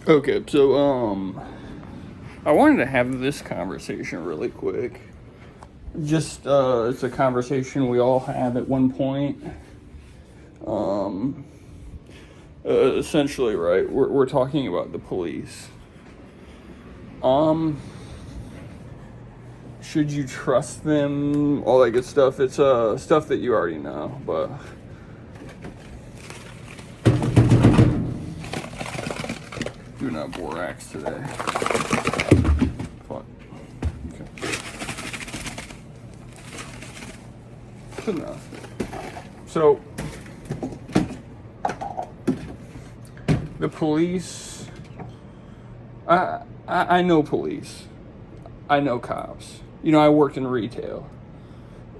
Okay, so I wanted to have this conversation really quick. Just it's a conversation we all have at one point. Um, Essentially, right? We're talking about the police. Um, should you trust them? All that good stuff. It's stuff that you already know, but do not borax today. Fuck. Okay. Good enough. So, the police. I know police. I know cops. I worked in retail.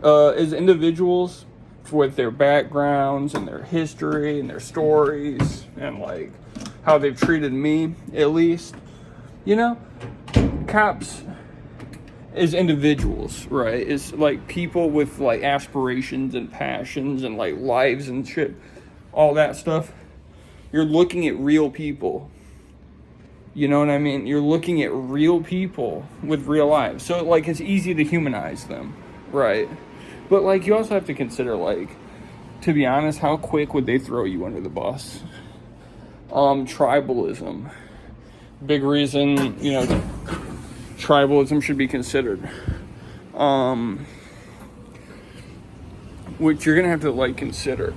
As individuals, with their backgrounds and their history and their stories and like how they've treated me, at least, you know, cops as individuals, right? It's like people with like aspirations and passions and like lives and shit, all that stuff. You're looking at real people. You know what I mean? You're looking at real people with real lives. So like it's easy to humanize them, right? But like you also have to consider like, to be honest, how quick would they throw you under the bus? Tribalism. Big reason, tribalism should be considered. What you're gonna have to like consider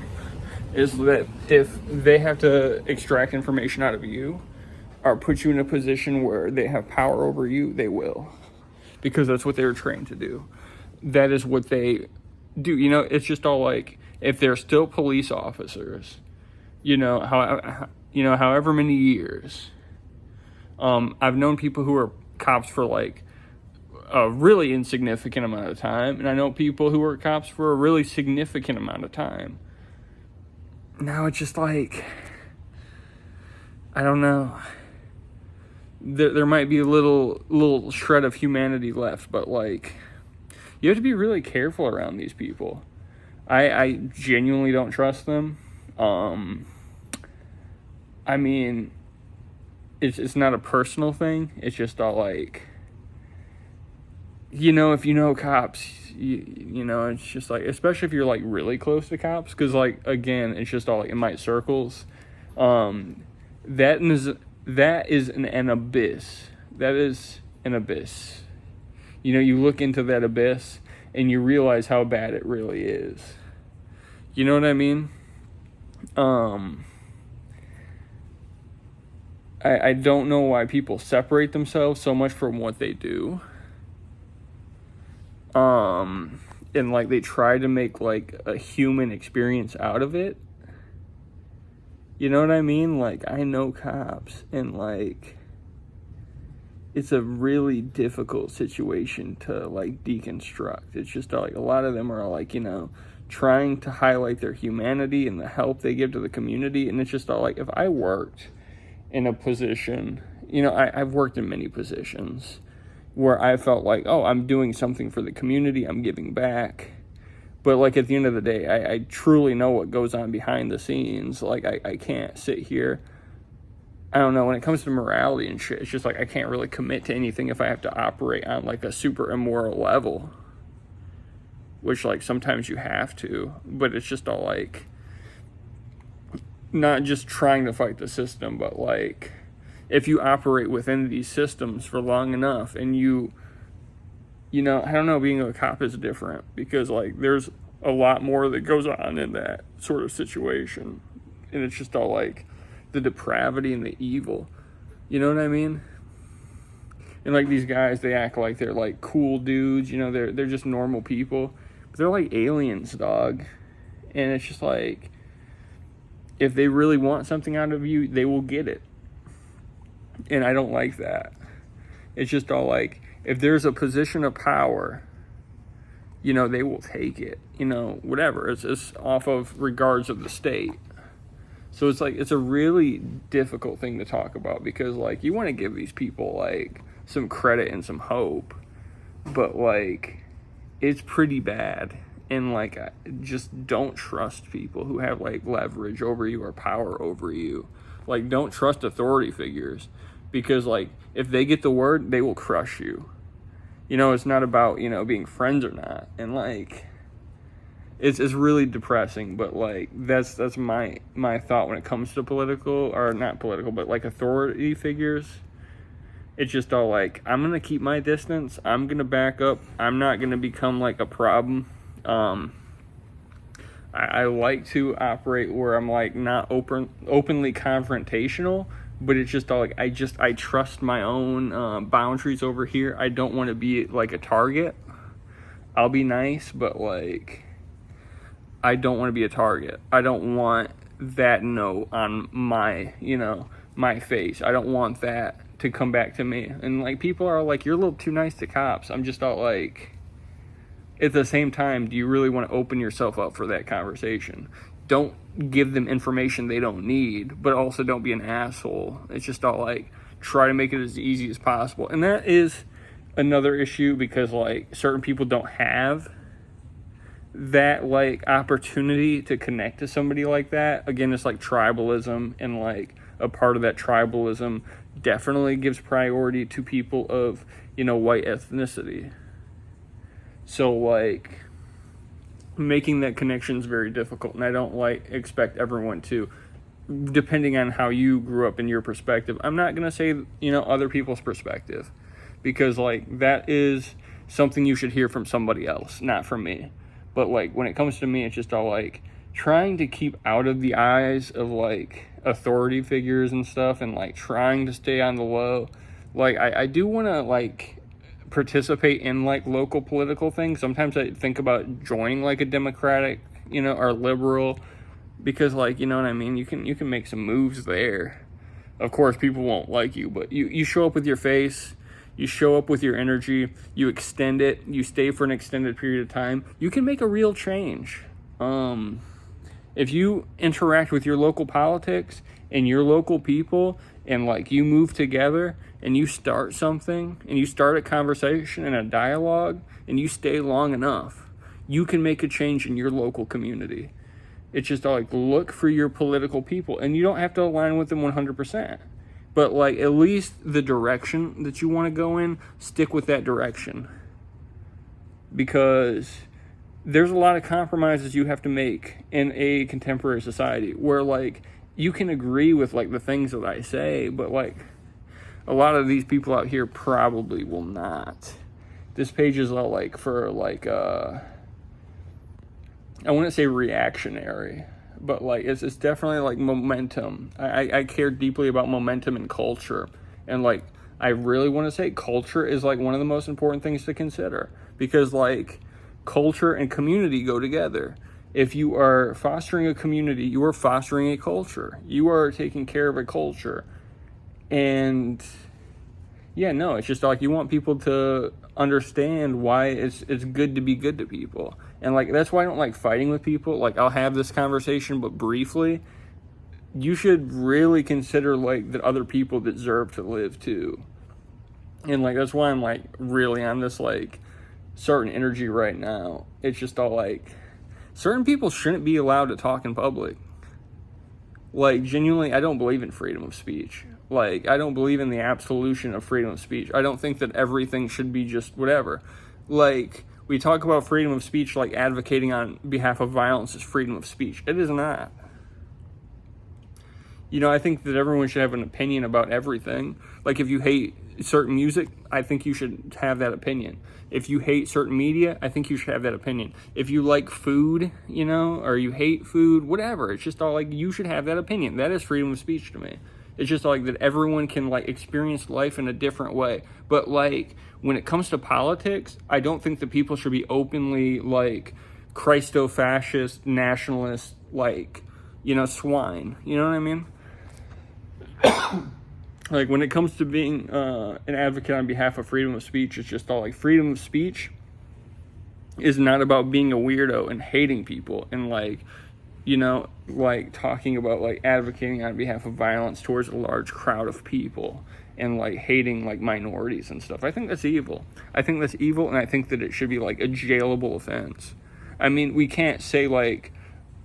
is that if they have to extract information out of you or put you in a position where they have power over you, they will. Because that's what they were trained to do. That is what they do. It's just all like, if they're still police officers, however many years. I've known people who are cops for like a really insignificant amount of time, and I know people who are cops for a really significant amount of time. Now it's just like, I don't know. There might be a little shred of humanity left, but like, you have to be really careful around these people. I genuinely don't trust them. I mean, it's not a personal thing. It's just all like, if you know cops, it's just like, especially if you're like really close to cops, because like, again, it's just all like in my circles. That is an abyss. That is an abyss. You look into that abyss and you realize how bad it really is. You know what I mean? I don't know why people separate themselves so much from what they do. And like they try to make like a human experience out of it. You know what I mean? Like, I know cops, and like, it's a really difficult situation to like deconstruct. It's just like a lot of them are like, trying to highlight their humanity and the help they give to the community. And it's just all like, if I worked in a position, I've worked in many positions where I felt like, oh, I'm doing something for the community, I'm giving back. But like at the end of the day, I truly know what goes on behind the scenes. Like I can't sit here. I don't know, when it comes to morality and shit, it's just like I can't really commit to anything if I have to operate on like a super immoral level. Which like sometimes you have to, but it's just all like, not just trying to fight the system, but like, if you operate within these systems for long enough and I don't know, being a cop is different because like there's a lot more that goes on in that sort of situation. And it's just all like the depravity and the evil. You know what I mean? And like these guys, they act like they're like cool dudes, they're just normal people. But they're like aliens, dog. And it's just like, if they really want something out of you, they will get it. And I don't like that. It's just all like, if there's a position of power, they will take it, whatever. It's off of regards of the state. So it's like, it's a really difficult thing to talk about because like, you want to give these people like some credit and some hope, but like, it's pretty bad. And like, just don't trust people who have like leverage over you or power over you. Like, don't trust authority figures, because like if they get the word, they will crush you. You know, it's not about, you know, being friends or not. And like it's really depressing, but like that's my thought when it comes to political, or not political, but like authority figures. It's just all like, I'm gonna keep my distance, I'm gonna back up, I'm not gonna become like a problem. I like to operate where I'm like not openly confrontational, but it's just all like I trust my own boundaries over here. I don't want to be like a target. I'll be nice, but like I don't want to be a target. I don't want that note on my, you know, my face. I don't want that to come back to me. And like people are like, you're a little too nice to cops. I'm just all like, at the same time, do you really want to open yourself up for that conversation? Don't give them information they don't need, but also don't be an asshole. It's just all like, try to make it as easy as possible. And that is another issue, because like certain people don't have that like opportunity to connect to somebody like that. Again, it's like tribalism, and like a part of that tribalism definitely gives priority to people of, you know, white ethnicity. So like making that connection is very difficult, and I don't like expect everyone to, depending on how you grew up in your perspective. I'm not gonna say, you know, other people's perspective, because like that is something you should hear from somebody else, not from me. But like when it comes to me, it's just all like trying to keep out of the eyes of like authority figures and stuff, and like trying to stay on the low. Like I do want to like participate in like local political things. Sometimes I think about joining like a Democratic, you know, or liberal, because like, you know what I mean, you can make some moves there. Of course people won't like you, but you show up with your face, you show up with your energy, you extend it, you stay for an extended period of time, you can make a real change. If you interact with your local politics and your local people, and like you move together and you start something, and you start a conversation and a dialogue, and you stay long enough, you can make a change in your local community. It's just like, look for your political people, and you don't have to align with them 100%. But like at least the direction that you want to go in, stick with that direction. Because there's a lot of compromises you have to make in a contemporary society, where like you can agree with like the things that I say, but like a lot of these people out here probably will not. This page is all like for like I wouldn't say reactionary, but like it's definitely like momentum. I care deeply about momentum and culture, and like I really want to say culture is like one of the most important things to consider, because like culture and community go together. If you are fostering a community, you are fostering a culture. You are taking care of a culture. And yeah, no, it's just like you want people to understand why it's good to be good to people. And like that's why I don't like fighting with people. Like I'll have this conversation, but briefly. You should really consider like that other people deserve to live too. And like that's why I'm like really on this like certain energy right now. It's just all like certain people shouldn't be allowed to talk in public. Like genuinely, I don't believe in freedom of speech. Like I don't believe in the absolution of freedom of speech. I don't think that everything should be just whatever. Like we talk about freedom of speech like advocating on behalf of violence is freedom of speech. It is not. You know, I think that everyone should have an opinion about everything. Like if you hate certain music, I think you should have that opinion. If you hate certain media, I think you should have that opinion. If you like food, you know, or you hate food, whatever, it's just all like you should have that opinion. That is freedom of speech to me. It's just like that everyone can like experience life in a different way. But like when it comes to politics, I don't think that people should be openly like Christo-fascist, nationalist, like, you know, swine. You know what I mean? Like when it comes to being an advocate on behalf of freedom of speech, it's just all like freedom of speech is not about being a weirdo and hating people and like, you know, like talking about like advocating on behalf of violence towards a large crowd of people and like hating like minorities and stuff. I think that's evil. I think that's evil, and I think that it should be like a jailable offense. I mean, we can't say like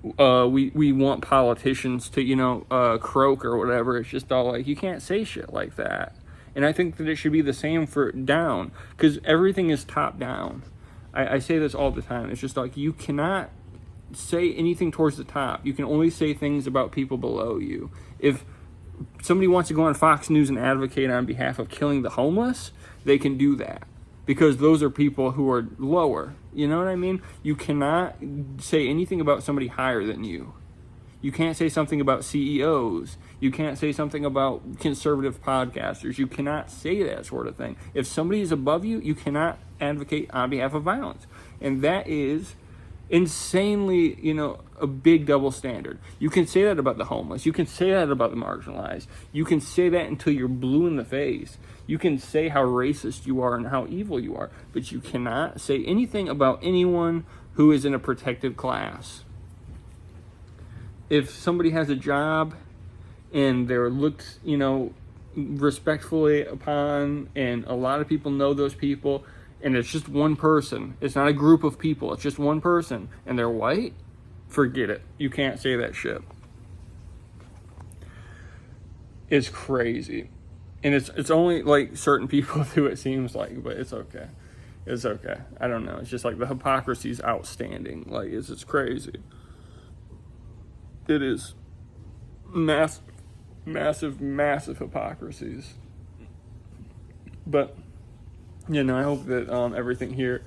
we want politicians to, croak or whatever. It's just all like, you can't say shit like that. And I think that it should be the same for down, because everything is top down. I say this all the time. It's just like, you cannot say anything towards the top. You can only say things about people below you. If somebody wants to go on Fox News and advocate on behalf of killing the homeless, they can do that, because those are people who are lower. You know what I mean? You cannot say anything about somebody higher than you. You can't say something about CEOs. You can't say something about conservative podcasters. You cannot say that sort of thing. If somebody is above you, you cannot advocate on behalf of violence. And that is insanely, a big double standard. You can say that about the homeless. You can say that about the marginalized. You can say that until you're blue in the face. You can say how racist you are and how evil you are, but you cannot say anything about anyone who is in a protected class. If somebody has a job and they're looked, respectfully upon, and a lot of people know those people, and it's just one person, it's not a group of people, it's just one person, and they're white, forget it. You can't say that shit. It's crazy. And it's only like certain people who it seems like, but it's okay. It's okay. I don't know. It's just like the hypocrisy is outstanding. Like, it's crazy. It is massive hypocrisies. But, I hope that everything here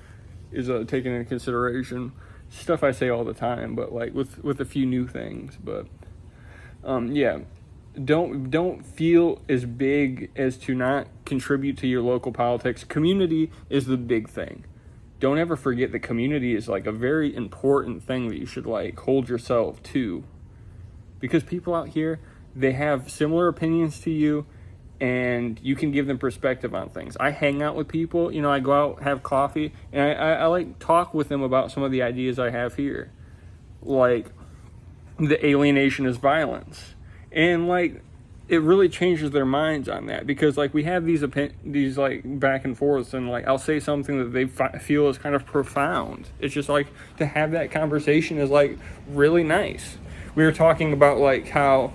is taken into consideration. Stuff I say all the time, but like with a few new things. But don't feel as big as to not contribute to your local politics. Community is the big thing. Don't ever forget that community is like a very important thing that you should like hold yourself to. Because people out here, they have similar opinions to you, and you can give them perspective on things. I hang out with people, I go out, have coffee, and I like talk with them about some of the ideas I have here. Like, the alienation is violence. And like, it really changes their minds on that, because like we have these like back and forths, and like I'll say something that they feel is kind of profound. It's just like, to have that conversation is like really nice. We were talking about like how,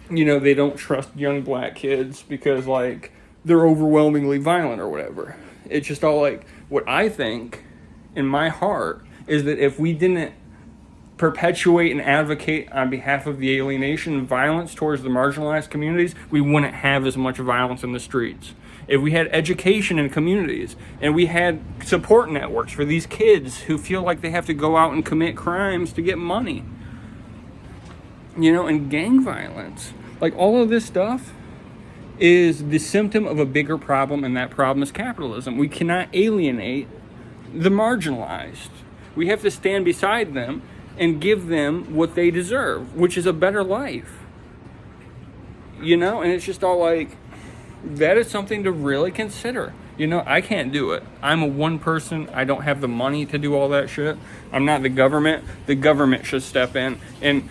they don't trust young black kids because like they're overwhelmingly violent or whatever. It's just all like, what I think in my heart is that if we didn't perpetuate and advocate on behalf of the alienation and violence towards the marginalized communities, we wouldn't have as much violence in the streets. If we had education in communities, and we had support networks for these kids who feel like they have to go out and commit crimes to get money, and gang violence, like all of this stuff is the symptom of a bigger problem, and that problem is capitalism. We cannot alienate the marginalized. We have to stand beside them and give them what they deserve, which is a better life. And it's just all like, that is something to really consider. I can't do it. I'm a one person. I don't have the money to do all that shit. I'm not the government. The government should step in and,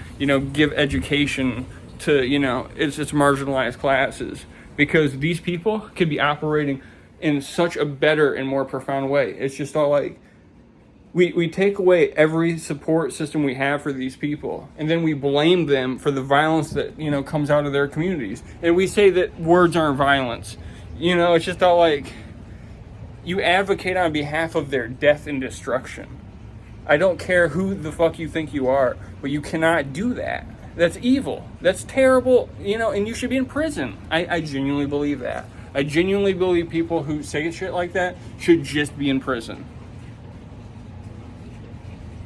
give education to, its marginalized classes, because these people could be operating in such a better and more profound way. It's just all like, we take away every support system we have for these people, and then we blame them for the violence that, comes out of their communities. And we say that words aren't violence. It's just all like, you advocate on behalf of their death and destruction. I don't care who the fuck you think you are, but you cannot do that. That's evil. That's terrible, and you should be in prison. I genuinely believe that. I genuinely believe people who say shit like that should just be in prison.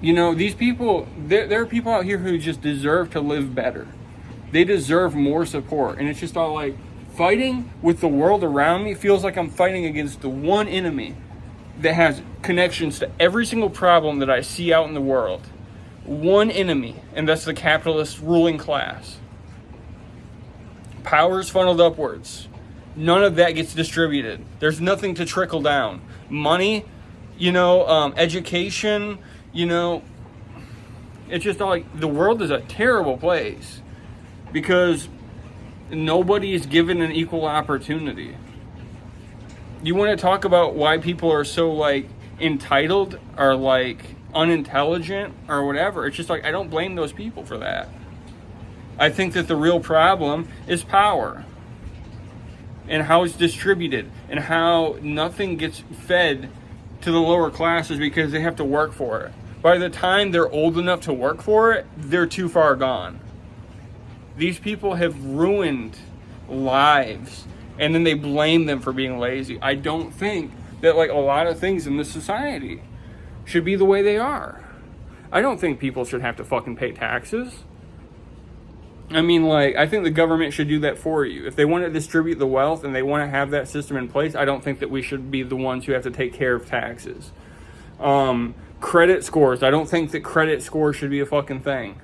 These people, there are people out here who just deserve to live better. They deserve more support. And it's just all like, fighting with the world around me feels like I'm fighting against the one enemy that has connections to every single problem that I see out in the world. One enemy, and that's the capitalist ruling class. Power is funneled upwards. None of that gets distributed. There's nothing to trickle down. Money, education, it's just like, the world is a terrible place because nobody is given an equal opportunity. You want to talk about why people are so like entitled, or like unintelligent or whatever. It's just like, I don't blame those people for that. I think that the real problem is power and how it's distributed and how nothing gets fed to the lower classes because they have to work for it. By the time they're old enough to work for it, they're too far gone. These people have ruined lives, and then they blame them for being lazy. I don't think that like a lot of things in this society should be the way they are. I don't think people should have to fucking pay taxes. I mean, like, I think the government should do that for you. If they want to distribute the wealth and they want to have that system in place, I don't think that we should be the ones who have to take care of taxes. Credit scores. I don't think that credit scores should be a fucking thing.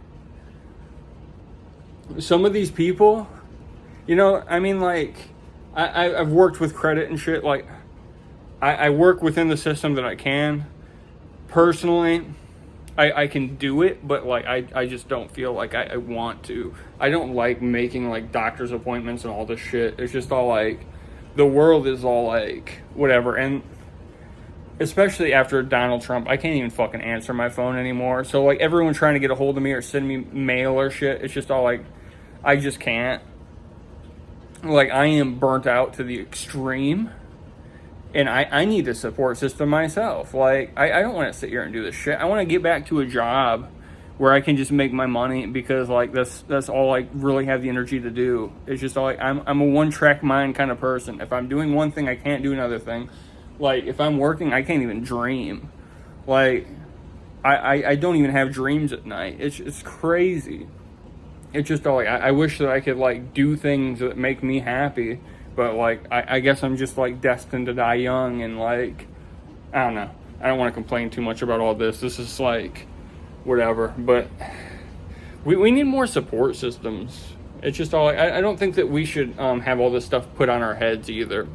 Some of these people, you know, I mean, like, I've worked with credit and shit. Like, I work within the system that I can. Personally, I can do it, but, like, I just don't feel like I want to. I don't like making, like, doctor's appointments and all this shit. It's just all, like, the world is all, like, whatever. And especially after Donald Trump, I can't even fucking answer my phone anymore. So, like, everyone trying to get a hold of me or send me mail or shit, it's just all, like, I just can't. Like, I am burnt out to the extreme. And I need a support system myself. Like, I don't want to sit here and do this shit. I want to get back to a job where I can just make my money because, like, that's all I really have the energy to do. It's just all, like, I'm a one-track mind kind of person. If I'm doing one thing, I can't do another thing. Like, if I'm working, I can't even dream. Like, I don't even have dreams at night. It's crazy. It's just all, like, I wish that I could, like, do things that make me happy. But, like, I guess I'm just, like, destined to die young. And, like, I don't know. I don't want to complain too much about all this. This is, like, whatever. But we need more support systems. It's just all, like, I don't think that we should have all this stuff put on our heads either.